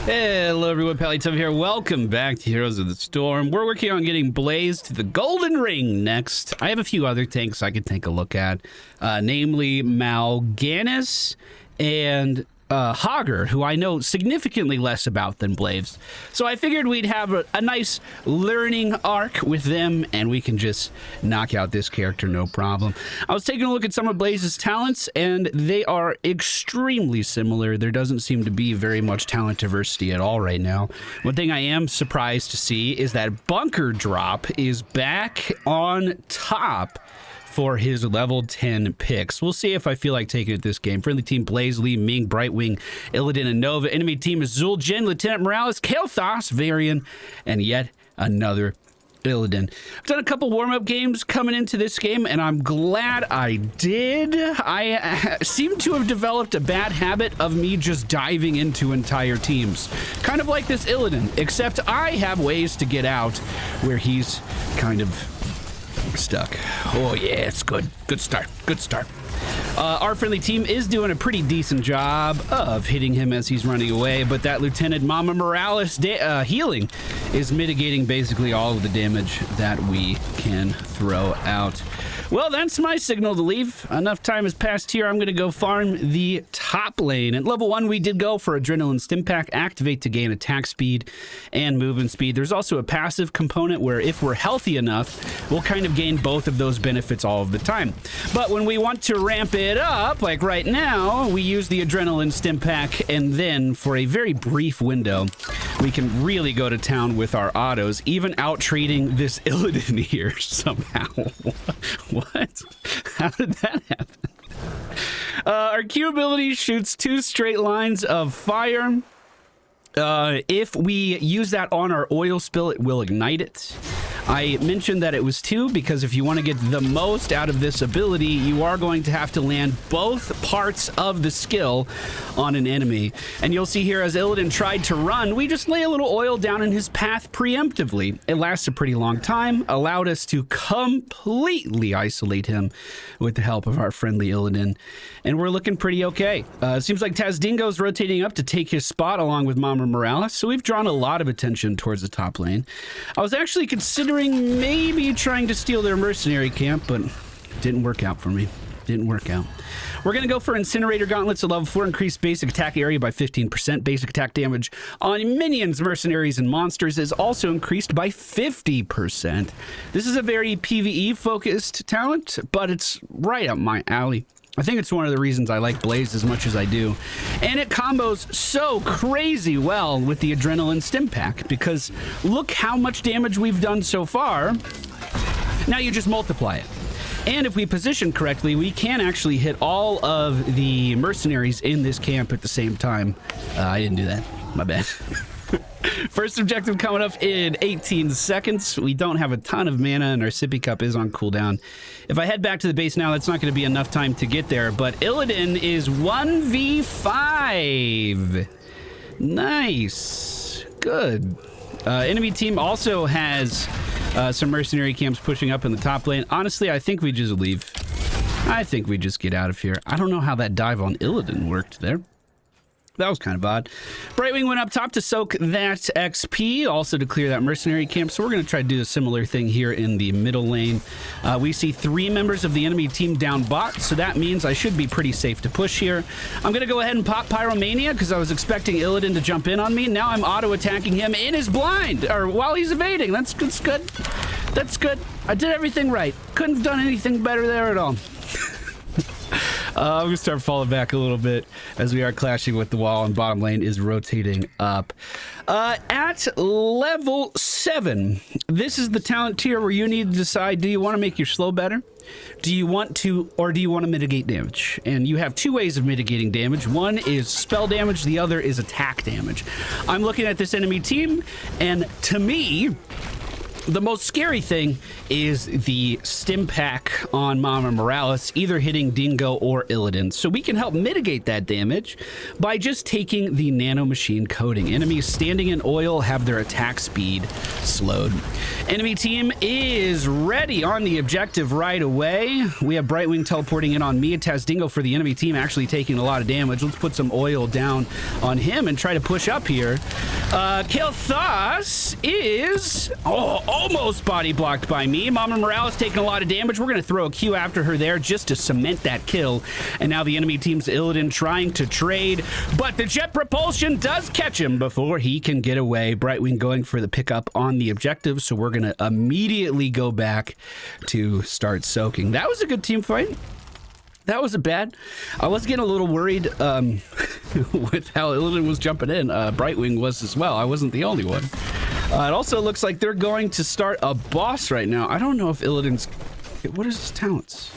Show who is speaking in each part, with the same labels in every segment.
Speaker 1: Hello everyone, MFPallytime here. Welcome back to Heroes of the Storm. We're working on getting Blaze to the Golden Ring next. I have a few other tanks I could take a look at, namely Mal'Ganis and Hogger, who I know significantly less about than Blaze. So I figured we'd have a nice learning arc with them, and we can just knock out this character no problem. I was taking a look at some of Blaze's talents, and they are extremely similar. There doesn't seem to be very much talent diversity at all right now. One thing I am surprised to see is that Bunker Drop is back on top for his level 10 picks. We'll see if I feel like taking it this game. Friendly team: Blaze, Lee, Ming, Brightwing, Illidan, and Nova. Enemy team is Zul'jin, Lieutenant Morales, Kael'thas, Varian, and yet another Illidan. I've done a couple warm-up games coming into this game, and I'm glad I did. I seem to have developed a bad habit of me just diving into entire teams. Kind of like this Illidan, except I have ways to get out where he's kind of stuck. Oh yeah, it's good. Good start. Good start. Our friendly team is doing a pretty decent job of hitting him as he's running away, but that Lieutenant Mama Morales healing is mitigating basically all of the damage that we can throw out. Well, that's my signal to leave. Enough time has passed here. I'm going to go farm the top lane. At level 1, we did go for Adrenaline Stim Pack, activate to gain attack speed and movement speed. There's also a passive component where if we're healthy enough, we'll kind of gain both of those benefits all of the time. But when we want to ramp it up, like right now, we use the Adrenaline Stim Pack, and then for a very brief window, we can really go to town with our autos, even out-trading this Illidan here somehow. What? How did that happen? Our Q ability shoots 2 straight lines of fire. If we use that on our oil spill, it will ignite it. I mentioned that it was 2 because if you want to get the most out of this ability, you are going to have to land both parts of the skill on an enemy. And you'll see here as Illidan tried to run, we just lay a little oil down in his path preemptively. It lasts a pretty long time, allowed us to completely isolate him with the help of our friendly Illidan. And we're looking pretty okay. It seems like Tazdingo's rotating up to take his spot along with Mama Morales, so we've drawn a lot of attention towards the top lane. I was actually considering maybe trying to steal their mercenary camp, but didn't work out for me. Didn't work out. We're going to go for Incinerator Gauntlets at level 4, increase basic attack area by 15%. Basic attack damage on minions, mercenaries, and monsters is also increased by 50%. This is a very PvE-focused talent, but it's right up my alley. I think it's one of the reasons I like Blaze as much as I do. And it combos so crazy well with the Adrenaline Stim Pack, because look how much damage we've done so far. Now you just multiply it. And if we position correctly, we can actually hit all of the mercenaries in this camp at the same time. I didn't do that. My bad. First objective coming up in 18 seconds. We don't have a ton of mana, and our sippy cup is on cooldown. If I head back to the base now, that's not going to be enough time to get there, but Illidan is 1v5. Nice. Good. Enemy team also has some mercenary camps pushing up in the top lane. Honestly, I think we just leave. I think we just get out of here. I don't know how that dive on Illidan worked there. That was kind of odd. Brightwing went up top to soak that XP, also to clear that mercenary camp. So we're going to try to do a similar thing here in the middle lane. We see 3 members of the enemy team down bot, so that means I should be pretty safe to push here. I'm going to go ahead and pop Pyromania because I was expecting Illidan to jump in on me. Now I'm auto-attacking him in his blind, or while he's evading. That's good. That's good. I did everything right. Couldn't have done anything better there at all. I'm going to start falling back a little bit as we are clashing with the wall, and bottom lane is rotating up. At level 7, this is the talent tier where you need to decide, do you want to make your slow better? Do you want to, or do you want to mitigate damage? And you have 2 ways of mitigating damage. One is spell damage, the other is attack damage. I'm looking at this enemy team, and to me, The most scary thing is the stim pack on Mama Morales, either hitting Dingo or Illidan. So we can help mitigate that damage by just taking the nanomachine coating. Enemies standing in oil have their attack speed slowed. Enemy team is ready on the objective right away. We have Brightwing teleporting in on me. It has Dingo for the enemy team actually taking a lot of damage. Let's put some oil down on him and try to push up here. Kel'Thas is almost body blocked by me. Mama Morales taking a lot of damage. We're going to throw a Q after her there just to cement that kill. And now the enemy team's Illidan trying to trade, but the jet propulsion does catch him before he can get away. Brightwing going for the pickup on the objective, so we're going to immediately go back to start soaking. That was a good team fight. That wasn't bad. I was getting a little worried with how Illidan was jumping in. Brightwing was as well. I wasn't the only one. It also looks like they're going to start a boss right now. I don't know if Illidan's... What is his talents?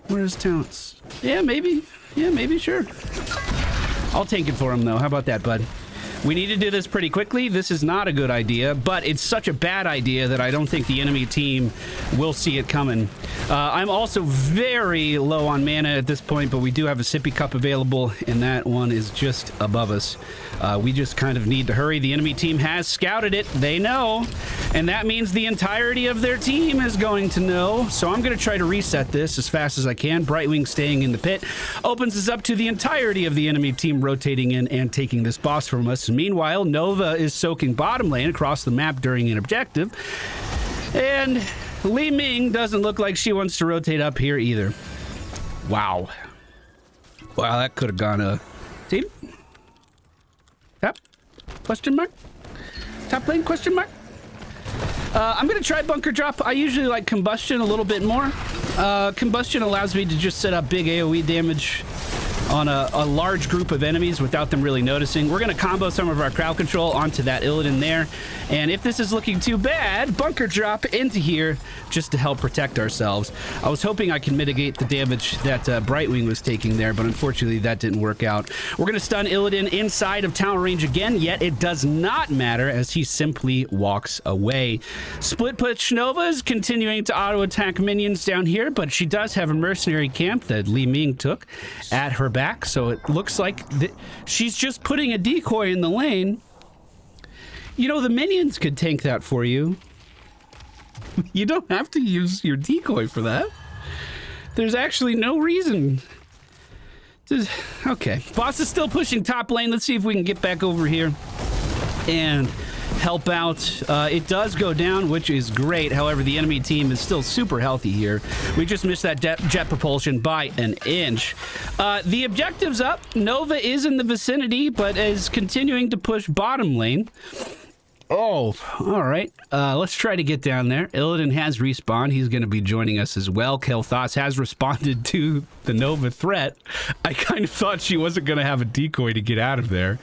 Speaker 1: What are his talents? Yeah, maybe. Yeah, maybe, sure. I'll tank it for him, though. How about that, bud? We need to do this pretty quickly. This is not a good idea, but it's such a bad idea that I don't think the enemy team will see it coming. I'm also very low on mana at this point, but we do have a sippy cup available, and that one is just above us. We just kind of need to hurry. The enemy team has scouted it. They know, and that means the entirety of their team is going to know. So I'm going to try to reset this as fast as I can. Brightwing staying in the pit opens us up to the entirety of the enemy team rotating in and taking this boss from us. Meanwhile, Nova is soaking bottom lane across the map during an objective. And Li Ming doesn't look like she wants to rotate up here either. Wow. Wow, that could have gone team? Tap? Question mark? Top lane? Question mark? I'm going to try bunker drop. I usually like combustion a little bit more. Combustion allows me to just set up big AoE damage on a large group of enemies without them really noticing. We're going to combo some of our crowd control onto that Illidan there. And if this is looking too bad, bunker drop into here just to help protect ourselves. I was hoping I can mitigate the damage that Brightwing was taking there, but unfortunately that didn't work out. We're going to stun Illidan inside of tower range again, yet it does not matter as he simply walks away. Split push Nova is continuing to auto attack minions down here, but she does have a mercenary camp that Li Ming took at her back, so it looks like she's just putting a decoy in the lane. You know, the minions could tank that for you. You don't have to use your decoy for that. There's actually no reason. Okay, boss is still pushing top lane. Let's see if we can get back over here and help out. It does go down, which is great. However, the enemy team is still super healthy here. We just missed that jet propulsion by an inch. The objective's up. Nova is in the vicinity, but is continuing to push bottom lane. Oh, all right. Let's try to get down there. Illidan has respawned. He's going to be joining us as well. Kel'Thas has responded to the Nova threat. I kind of thought she wasn't going to have a decoy to get out of there.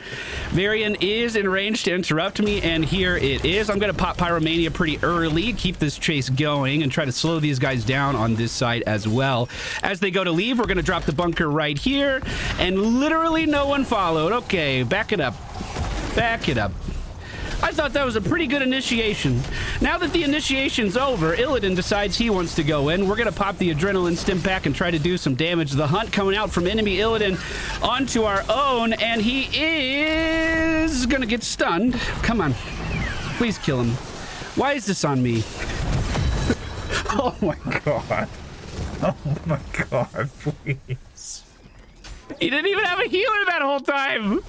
Speaker 1: Varian is in range to interrupt me, and here it is. I'm going to pop Pyromania pretty early, keep this chase going, and try to slow these guys down on this side as well. As they go to leave, we're going to drop the bunker right here, and literally no one followed. Okay, back it up. Back it up. I thought that was a pretty good initiation. Now that the initiation's over, Illidan decides he wants to go in. We're going to pop the adrenaline stim pack and try to do some damage. The hunt coming out from enemy Illidan onto our own, and he is going to get stunned. Come on. Please kill him. Why is this on me?
Speaker 2: Oh my god. Oh my god, please.
Speaker 1: He didn't even have a healer that whole time.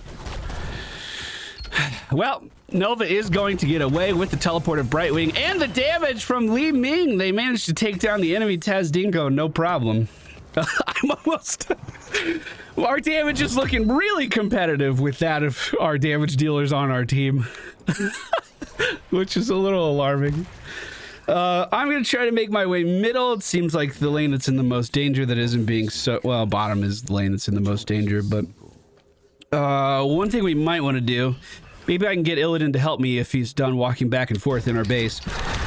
Speaker 1: Well, Nova is going to get away with the teleport of Brightwing and the damage from Li Ming. They managed to take down the enemy Taz Dingo, no problem. I'm almost... Our damage is looking really competitive with that of our damage dealers on our team. Which is a little alarming. I'm going to try to make my way middle. It seems like the lane that's in the most danger that isn't being so... Well, bottom is the lane that's in the most danger, but... one thing we might want to do... Maybe I can get Illidan to help me if he's done walking back and forth in our base.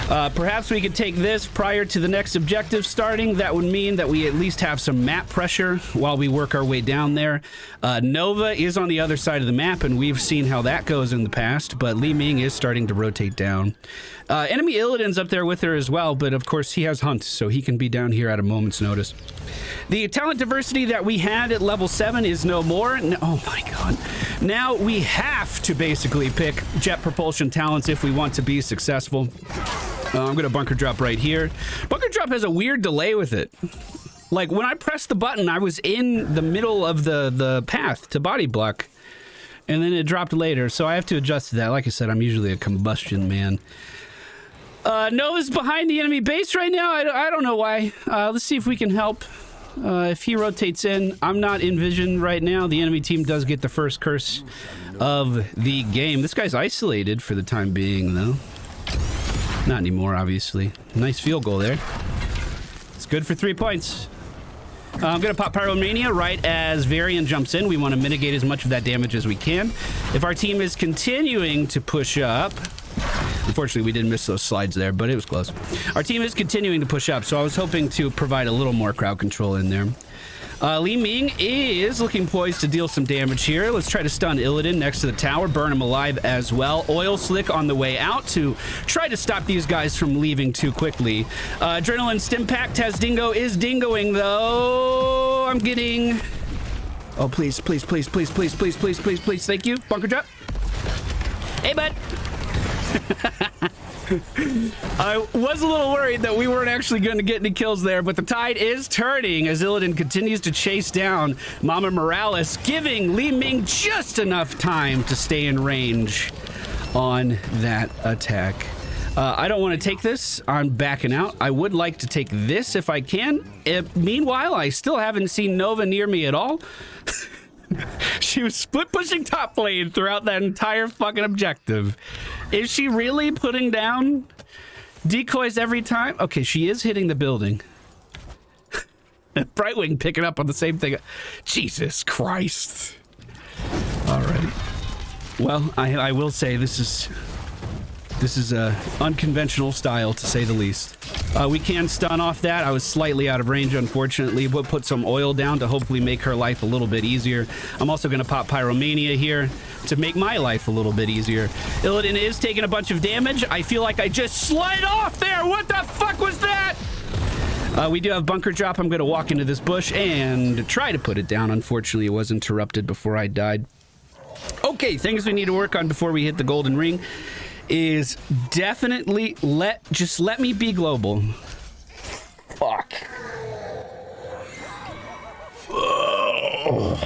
Speaker 1: Perhaps we could take this prior to the next objective starting. That would mean that we at least have some map pressure while we work our way down there. Nova is on the other side of the map, and we've seen how that goes in the past, but Li Ming is starting to rotate down. Enemy Illidan's up there with her as well, but of course he has Hunt, so he can be down here at a moment's notice. The talent diversity that we had at level 7 is no more. No, oh my god. Now we have to basically pick jet propulsion talents if we want to be successful. I'm going to bunker drop right here. Bunker drop has a weird delay with it. Like, when I pressed the button, I was in the middle of the path to body block, and then it dropped later, so I have to adjust to that. Like I said, I'm usually a combustion man. Nova's behind the enemy base right now. I don't know why. Let's see if we can help. If he rotates in, I'm not in vision right now. The enemy team does get the first curse of the game. This guy's isolated for the time being, though. Not anymore, obviously. Nice field goal there. It's good for 3 points. I'm going to pop Pyromania right as Varian jumps in. We want to mitigate as much of that damage as we can. If our team is continuing to push up... Unfortunately, we didn't miss those slides there, but it was close. Our team is continuing to push up, so I was hoping to provide a little more crowd control in there. Li Ming is looking poised to deal some damage here. Let's try to stun Illidan next to the tower, burn him alive as well. Oil Slick on the way out to try to stop these guys from leaving too quickly. Adrenaline Stim Pack, Tazdingo is dingoing though. I'm getting... Oh, please, please, please, please, please, please, please, please, please. Thank you. Bunker drop. Hey, bud. I was a little worried that we weren't actually going to get any kills there, but the tide is turning as Illidan continues to chase down Mama Morales, giving Li Ming just enough time to stay in range on that attack. I don't want to take this. I'm backing out. I would like to take this if I can. Meanwhile, I still haven't seen Nova near me at all. She was split pushing top lane throughout that entire fucking objective. Is she really putting down decoys every time? Okay, she is hitting the building. Brightwing picking up on the same thing. Jesus Christ. All right. Well, I will say this is a unconventional style, to say the least. We can stun off that. I was slightly out of range, unfortunately. We'll put some oil down to hopefully make her life a little bit easier. I'm also going to pop Pyromania here to make my life a little bit easier. Illidan is taking a bunch of damage. I feel like I just slid off there. What the fuck was that? We do have bunker drop. I'm going to walk into this bush and try to put it down. Unfortunately, it was interrupted before I died. Okay, things we need to work on before we hit the golden ring is definitely just let me be global. Fuck. Oh.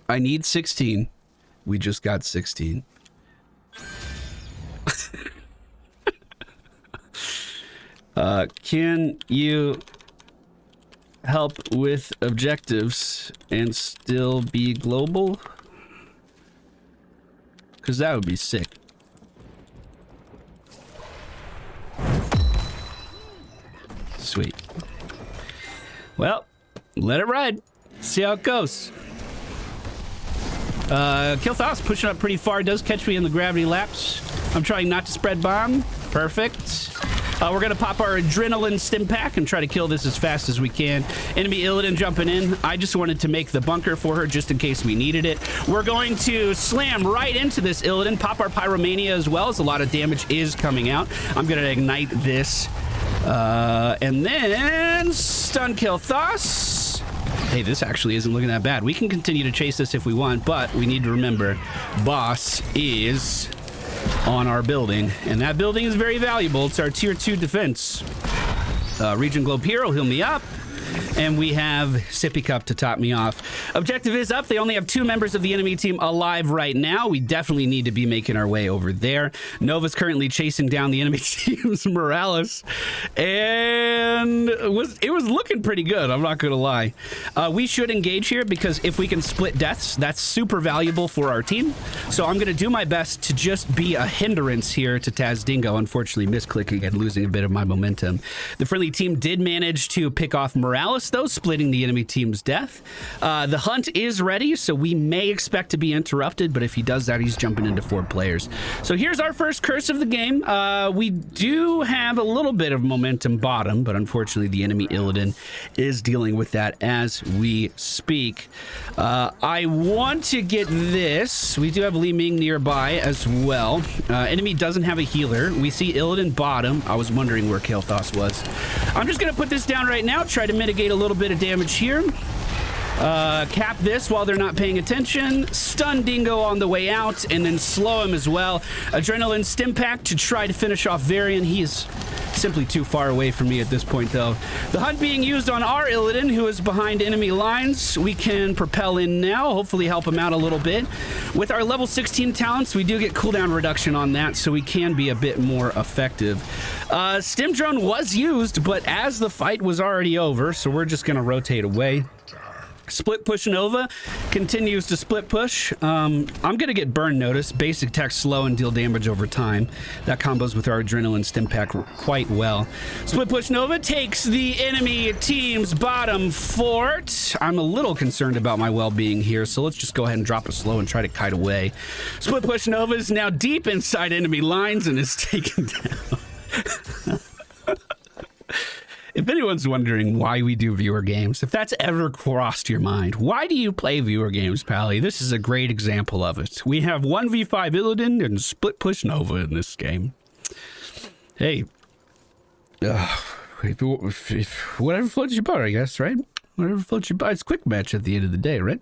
Speaker 1: I need 16. We just got 16. Can you help with objectives and still be global? Because that would be sick. Sweet. Well, let it ride. See how it goes. Kilthos pushing up pretty far. Does catch me in the gravity laps. I'm trying not to spread bomb. Perfect. We're going to pop our Adrenaline Stim Pack and try to kill this as fast as we can. Enemy Illidan jumping in. I just wanted to make the bunker for her just in case we needed it. We're going to slam right into this Illidan, pop our Pyromania as well, as a lot of damage is coming out. I'm going to ignite this. And then stun kill Thos. Hey, this actually isn't looking that bad. We can continue to chase this if we want, but we need to remember, boss is on our building, and that building is very valuable. It's our tier 2 defense. Region Globe Hero, heal me up. And we have Sippy Cup to top me off. Objective is up. They only have 2 members of the enemy team alive right now. We definitely need to be making our way over there. Nova's currently chasing down the enemy team's Morales. And it was looking pretty good, I'm not going to lie. We should engage here because if we can split deaths, that's super valuable for our team. So I'm going to do my best to just be a hindrance here to Tazdingo, unfortunately misclicking and losing a bit of my momentum. The friendly team did manage to pick off Morales raucous, though, splitting the enemy team's death. The hunt is ready, so we may expect to be interrupted, but if he does that, he's jumping into 4 players. So here's our first curse of the game. We do have a little bit of momentum bottom, but unfortunately the enemy Illidan is dealing with that as we speak. I want to get this. We do have Li Ming nearby as well. Enemy doesn't have a healer. We see Illidan bottom. I was wondering where Kael'thas was. I'm just going to put this down right now, try to mitigate a little bit of damage here. Cap this while they're not paying attention. Stun Dingo on the way out, and then slow him as well. Adrenaline Stim Pack to try to finish off Varian. He is simply too far away from me at this point, though. The hunt being used on our Illidan, who is behind enemy lines. We can propel in now, hopefully help him out a little bit. With our level 16 talents, we do get cooldown reduction on that, so we can be a bit more effective. Stim Drone was used, but as the fight was already over, so we're just going to rotate away. Split Push Nova continues to split push. I'm going to get burn notice. Basic attack slow and deal damage over time. That combos with our Adrenaline Stim Pack quite well. Split Push Nova takes the enemy team's bottom fort. I'm a little concerned about my well-being here, so let's just go ahead and drop a slow and try to kite away. Split Push Nova is now deep inside enemy lines and is taken down. If anyone's wondering why we do viewer games, if that's ever crossed your mind, why do you play viewer games, Pally? This is a great example of it. We have 1v5 Illidan and Split Push Nova in this game. Hey, whatever floats your boat, I guess, right? Whatever floats your boat. It's a quick match at the end of the day, right?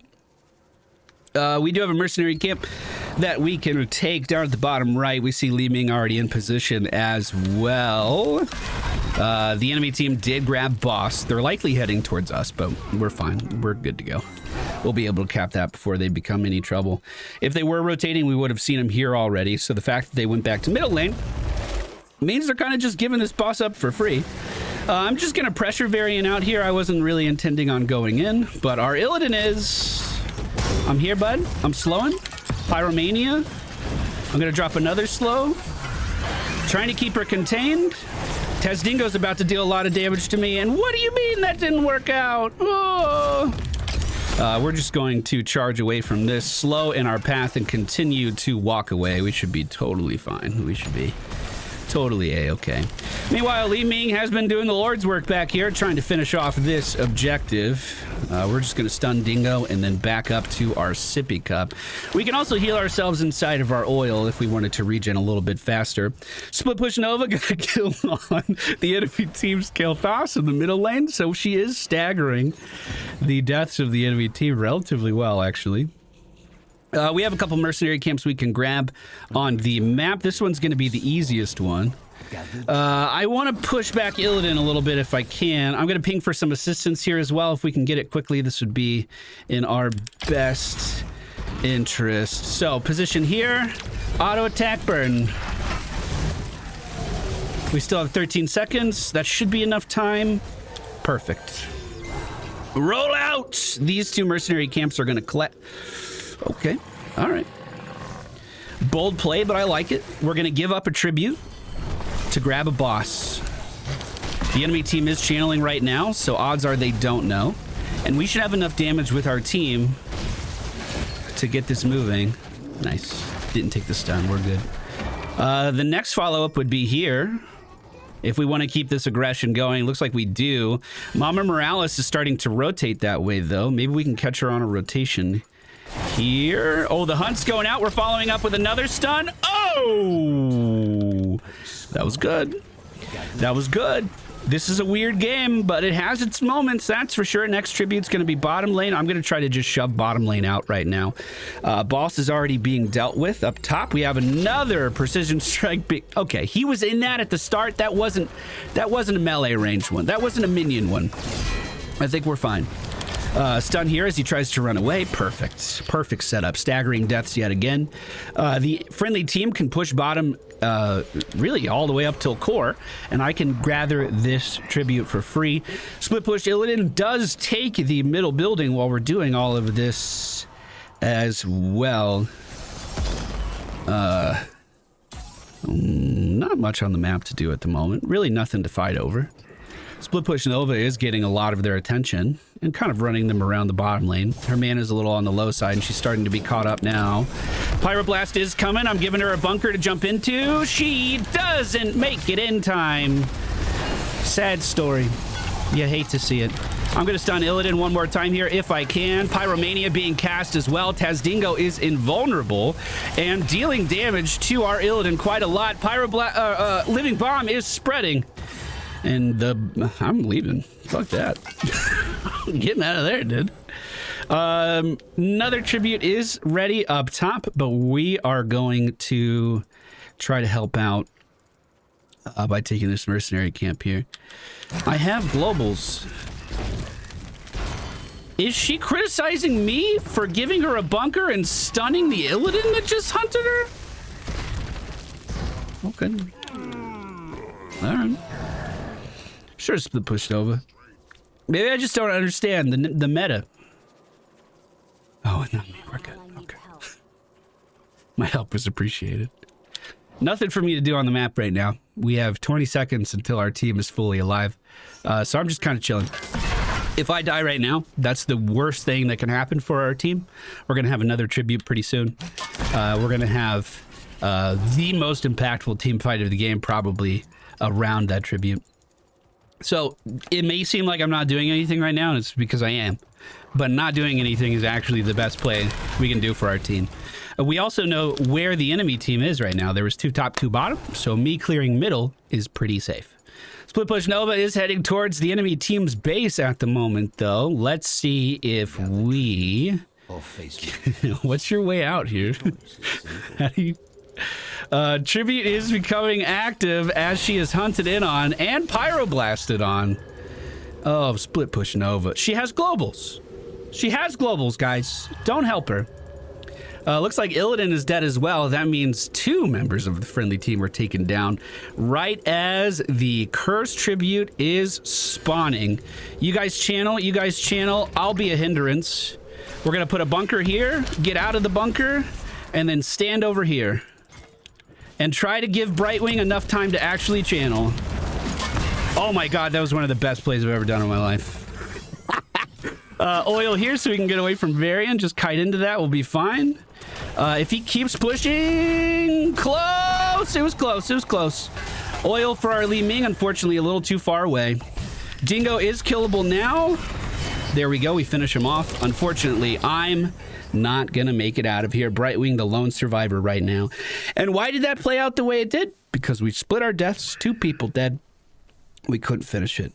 Speaker 1: We do have a mercenary camp that we can take down at the bottom right. We see Li Ming already in position as well. The enemy team did grab boss. They're likely heading towards us, but we're fine. We're good to go. We'll be able to cap that before they become any trouble. If they were rotating, we would have seen them here already. So the fact that they went back to middle lane means they're kind of just giving this boss up for free. I'm just going to pressure Varian out here. I wasn't really intending on going in, but our Illidan is... I'm here, bud. I'm slowing. Pyromania. I'm going to drop another slow. Trying to keep her contained. Tez Dingo's about to deal a lot of damage to me, and what do you mean that didn't work out? Oh. We're just going to charge away from this, slow in our path, and continue to walk away. We should be totally fine. We should be totally A-okay. Meanwhile, Li Ming has been doing the Lord's work back here, trying to finish off this objective. We're just going to stun Dingo and then back up to our sippy cup. We can also heal ourselves inside of our oil if we wanted to regen a little bit faster. Split Push Nova got a kill on the enemy team's Kael'thas in the middle lane, so she is staggering the deaths of the enemy team relatively well, actually. We have a couple mercenary camps we can grab on the map. This one's going to be the easiest one. I want to push back Illidan a little bit if I can. I'm going to ping for some assistance here as well. If we can get it quickly, this would be in our best interest. So, position here. Auto attack burn. We still have 13 seconds. That should be enough time. Perfect. Roll out! These two mercenary camps are going to collect... Okay, all right. Bold play, but I like it. We're going to give up a tribute to grab a boss. The enemy team is channeling right now, so odds are they don't know. And we should have enough damage with our team to get this moving. Nice. Didn't take the stun. We're good. The next follow-up would be here. If we want to keep this aggression going, looks like we do. Mama Morales is starting to rotate that way, though. Maybe we can catch her on a rotation here. Oh, the hunt's going out. We're following up with another stun. Oh, that was good. That was good. This is a weird game, but it has its moments, that's for sure. Next tribute's going to be bottom lane. I'm going to try to just shove bottom lane out right now. Boss is already being dealt with. Up top, we have another precision strike. Okay, he was in that at the start. That wasn't a melee range one. That wasn't a minion one. I think we're fine. Stun here as he tries to run away. Perfect. Perfect setup. Staggering deaths yet again. The friendly team can push bottom really all the way up till core, and I can gather this tribute for free. Split Push Illidan does take the middle building while we're doing all of this as well. Not much on the map to do at the moment. Really nothing to fight over. Split Push Nova is getting a lot of their attention and kind of running them around the bottom lane. Her mana is a little on the low side, and she's starting to be caught up now. Pyroblast is coming. I'm giving her a bunker to jump into. She doesn't make it in time. Sad story. You hate to see it. I'm going to stun Illidan one more time here if I can. Pyromania being cast as well. Tazdingo is invulnerable and dealing damage to our Illidan quite a lot. Living Bomb is spreading. And I'm leaving. Fuck that. I'm getting out of there, dude. Another tribute is ready up top, but we are going to try to help out by taking this mercenary camp here. I have globals. Is she criticizing me for giving her a bunker and stunning the Illidan that just hunted her? Okay. All right. Sure, split pushed over. Maybe I just don't understand the meta. Oh, not me. We're good. Okay. My help was appreciated. Nothing for me to do on the map right now. We have 20 seconds until our team is fully alive. So I'm just kind of chilling. If I die right now, that's the worst thing that can happen for our team. We're going to have another tribute pretty soon. We're going to have the most impactful team fight of the game probably around that tribute. So it may seem like I'm not doing anything right now, and it's because I am. But not doing anything is actually the best play we can do for our team. We also know where the enemy team is right now. There was 2 top, 2 bottom, so me clearing middle is pretty safe. Split Push Nova is heading towards the enemy team's base at the moment, though. Let's see if we... What's your way out here? How do you... Tribute is becoming active as she is hunted in on and pyroblasted on. Oh, Split Push Nova. She has globals. She has globals, guys. Don't help her. Looks like Illidan is dead as well. That means 2 members of the friendly team are taken down right as the curse tribute is spawning. You guys channel. I'll be a hindrance. We're going to put a bunker here, get out of the bunker, and then stand over here. And try to give Brightwing enough time to actually channel. Oh my god, that was one of the best plays I've ever done in my life. Oil here so we can get away from Varian. Just kite into that, we'll be fine. If he keeps pushing... Close! It was close. Oil for our Li Ming, unfortunately a little too far away. Dingo is killable now. There we go, we finish him off. Unfortunately, I'm not gonna make it out of here. Brightwing, the lone survivor right now. And why did that play out the way it did? Because we split our deaths, 2 people dead. We couldn't finish it.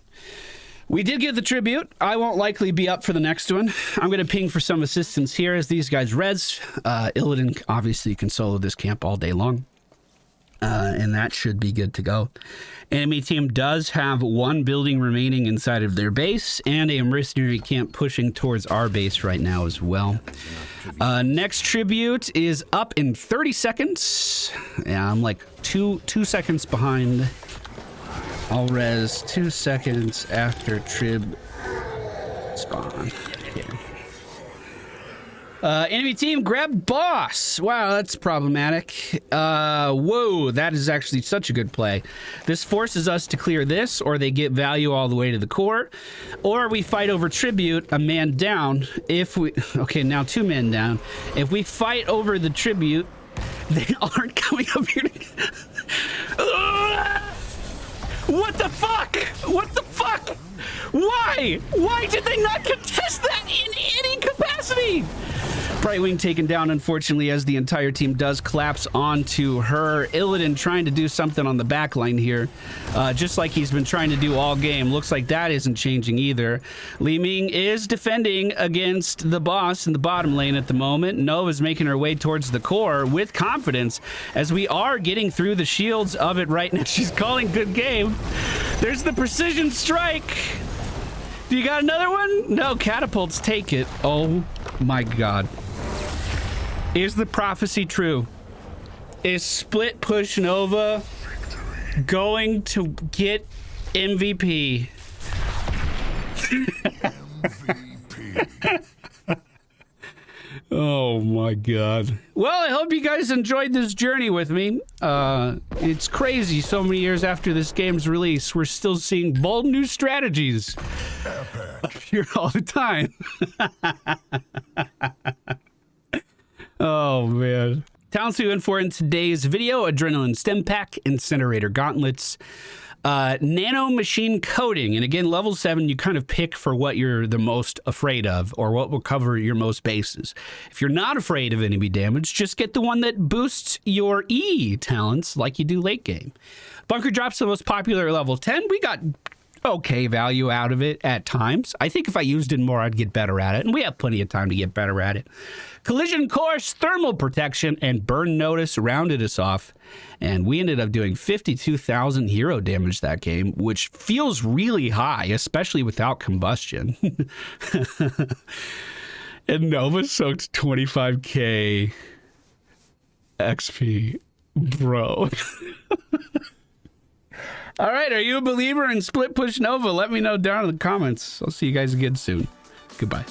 Speaker 1: We did get the tribute. I won't likely be up for the next one. I'm gonna ping for some assistance here as these guys res. Illidan obviously can solo this camp all day long. And that should be good to go. Enemy team does have 1 building remaining inside of their base and a mercenary camp pushing towards our base right now as well. Next tribute is up in 30 seconds. Yeah, I'm like two seconds behind. I'll res 2 seconds after trib spawn. Here. Enemy team grabbed boss. Wow, that's problematic. Whoa, that is actually such a good play. This forces us to clear this, or they get value all the way to the core, or we fight over tribute, a man down. If we, okay, now 2 men down. If we fight over the tribute, they aren't coming up here to... What the fuck? What the fuck? Why? Why did they not contest that in any capacity? Brightwing taken down, unfortunately, as the entire team does collapse onto her. Illidan trying to do something on the back line here, just like he's been trying to do all game. Looks like that isn't changing either. Li Ming is defending against the boss in the bottom lane at the moment. Nova's making her way towards the core with confidence as we are getting through the shields of it right now. She's calling good game. There's the precision strike. Do you got another one? No, catapults take it. Oh my god. Is the prophecy true? Is Split Push Nova going to get MVP? MVP. Oh my god. Well, I hope you guys enjoyed this journey with me. It's crazy so many years after this game's release, we're still seeing bold new strategies here all the time. Oh man. Talents we went for in today's video: Adrenaline Stem Pack, Incinerator Gauntlets, Nano Machine Coating. And again, level 7, you kind of pick for what you're the most afraid of or what will cover your most bases. If you're not afraid of enemy damage, just get the one that boosts your E talents like you do late game. Bunker Drop's the most popular at level 10. We got okay value out of it at times. I think if I used it more, I'd get better at it, and we have plenty of time to get better at it. Collision Course, Thermal Protection, and Burn Notice rounded us off, and we ended up doing 52,000 hero damage that game, which feels really high, especially without combustion. And Nova soaked 25k XP, bro. All right, are you a believer in Split Push Nova? Let me know down in the comments. I'll see you guys again soon. Goodbye.